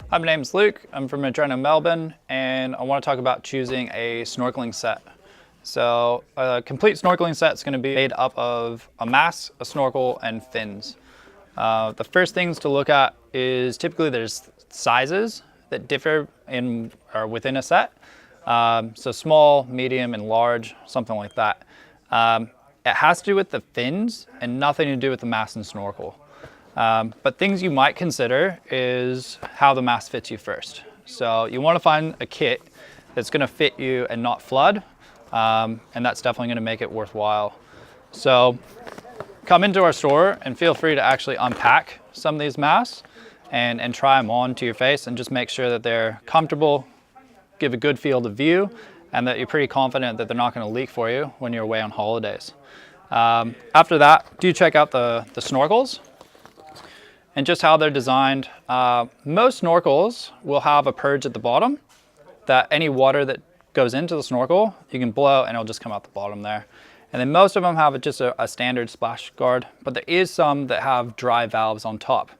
Hi, my name's Luke. I'm from ADRENO Melbourne, and I want to talk about choosing a snorkeling set. So a complete snorkeling set is going to be made up of a mask, a snorkel, and fins. The first things to look at is typically there's sizes that differ in or within a set. So small, medium, and large, something like that. It has to do with the fins and nothing to do with the mask and snorkel. But things you might consider is how the mask fits you first. So you want to find a kit that's going to fit you and not flood, and that's definitely going to make it worthwhile. So come into our store and feel free to actually unpack some of these masks and try them on to your face and just make sure that they're comfortable, give a good field of view, and that you're pretty confident that they're not going to leak for you when you're away on holidays. After that, do check out the snorkels and just how they're designed. Most snorkels will have a purge at the bottom that any water that goes into the snorkel, you can blow and it'll just come out the bottom there. And then most of them have just a standard splash guard, but there is some that have dry valves on top,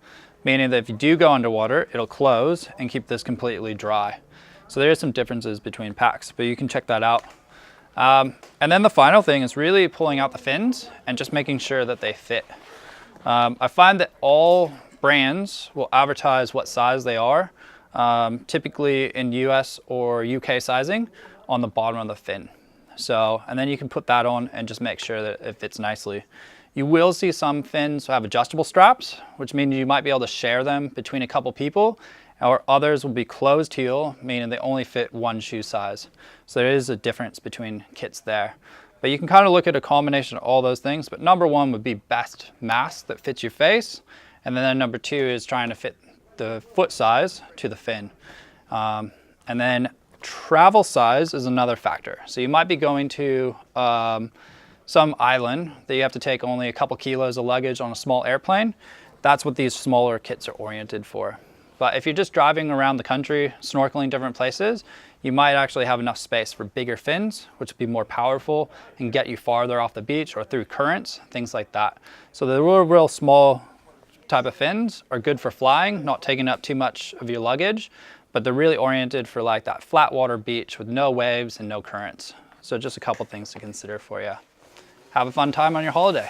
meaning that if you do go underwater, it'll close and keep this completely dry. So there are some differences between packs, but you can check that out. And then the final thing is really pulling out the fins and just making sure that they fit. I find that all brands will advertise what size they are, typically in US or UK sizing on the bottom of the fin. So, and then you can put that on and just make sure that it fits nicely. You will see some fins have adjustable straps, which means you might be able to share them between a couple people, or others will be closed heel, meaning they only fit one shoe size. So there is a difference between kits there. But you can kind of look at a combination of all those things, but number one would be best mask that fits your face. And then number two is trying to fit the foot size to the fin. And then travel size is another factor. So you might be going to some island that you have to take only a couple kilos of luggage on a small airplane. That's what these smaller kits are oriented for. But if you're just driving around the country, snorkeling different places, you might actually have enough space for bigger fins, which would be more powerful and get you farther off the beach or through currents, things like that. So the real small type of fins are good for flying, not taking up too much of your luggage, but they're really oriented for like that flat water beach with no waves and no currents. So just a couple things to consider for you. Have a fun time on your holiday.